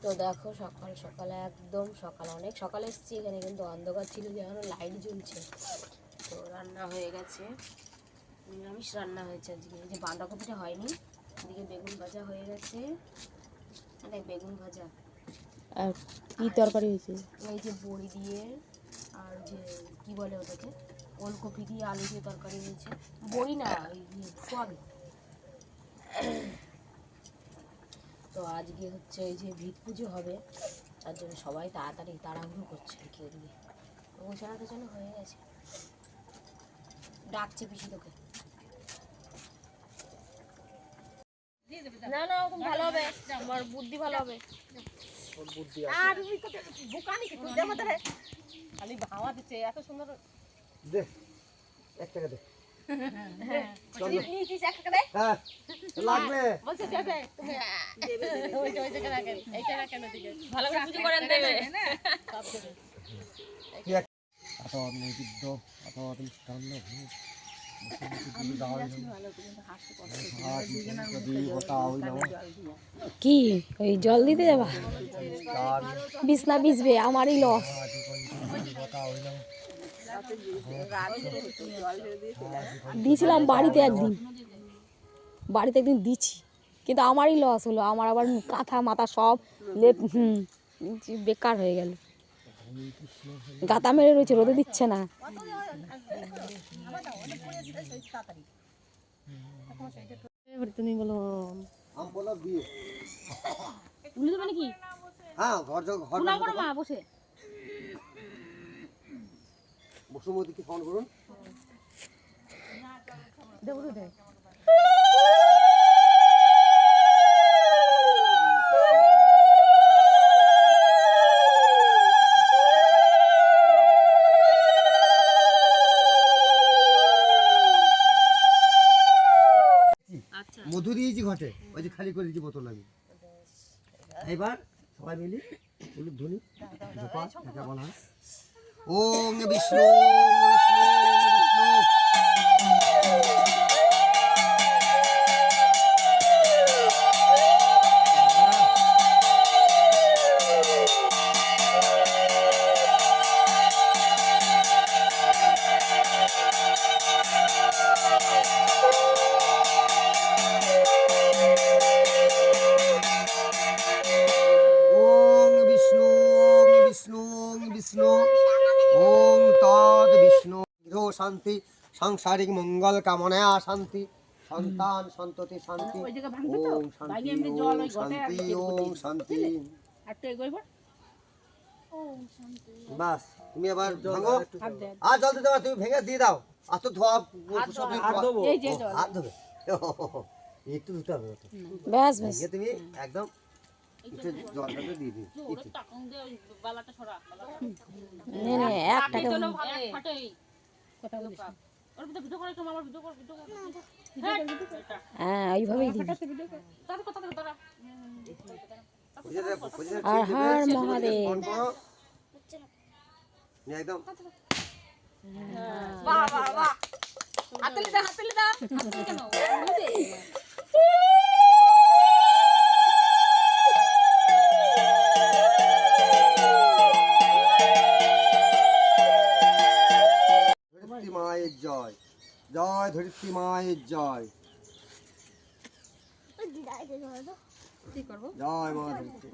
তো দেখো সকাল সকালে একদম সকাল অনেক সকালে এসেছি এখানে, কিন্তু অন্ধকার ছিল যে এখনো লাইট জ্বলছে। তো রান্না হয়ে গেছে, নিরামিষ রান্না হয়েছে আজকে। এই যে বাঁধাকপিটা হয়নি, এদিকে বেগুন ভাজা হয়ে গেছে, মানে বেগুন ভাজা। আর কি তরকারি হয়েছে? এই যে বড়ি দিয়ে আর যে কি বলে ওটাকে, ওলকপি দিয়ে আলু দিয়ে তরকারি হয়েছে। বড়ি না, ওই সোয়াবিন। তো আজকে হচ্ছে এই যে ভিত পুজো হবে, তার জন্য সবাই তাড়াতাড়ি তাড়াহুড়ো করছে আর কি। ওদিকে গোছানোর জন্য হয়ে গেছে, ডাকছে পিসি তোকে। না না, ওরকম ভালো হবে, আমার বুদ্ধি ভালো হবে। আর তুই কত বোকা নাকি তুই? দেখো তো খালি হাওয়া দিচ্ছে এত সুন্দর। দে 1 টাকা দে। হ্যাঁ নিয়েছিস 1 টাকা দে। হ্যাঁ লাগবে বলছে দেবে, তুমি দেবে দেবে। ওই জায়গা রাখেন, এইটা রাখেন ওদিকে, ভালো করে পুজো করেন দেবে না সব দেবে। কি আতো নিবিদ্ধ আতো অধিষ্ঠান ভূ কি ওই জল দিতে যাবা? বিছনা ভিজবে, আমারই লস। দিয়েছিলাম বাড়িতে একদিন দিচ্ছি, কিন্তু আমারই লস হলো। আমার আবার কাঁথা মাথা সব লেপ বেকার হয়ে গেল। গাতা মেরে রয়েছে, রোদে দিচ্ছে না। তুমি বলো মানে কি? হ্যাঁ ঘর মা বসে বসুমতিকে ফোন করুন। মধু দিয়েছি ঘটে, ওই যে খালি করে দিয়েছি বোতল আমি। এবার সবাই মিলি হলুদ ধুনি ধোপা এটা বলা হয়। ওম বিষ্ণু বিষ্ণু বিষ্ণু। ओम तद विष्णु गृह शांति सांसारिक मंगल कामना शांति संतान संतति शांति ओम शांति ओम शांति ओम शांति। बस তুমি আবার ভাঙো আর জল দিতে তুমি ভেঙে দিয়ে দাও। আর তো ধোয়া হাত ধোবে একটু ধুতে হবে। ব্যাস ব্যাস তুমি একদম একটু জলটা দিয়ে দিই। এক টাকা হ্যাঁ ওইভাবেই দিবি। আর হর মহাদেব। একদম বাহ বাহ বাহ, হাততালি দাও হাততালি দাও। হাততালি কেন? মায়ের জয় জয় ধরিত্রী মায়ের জয় জয় মা ধরিত্রী।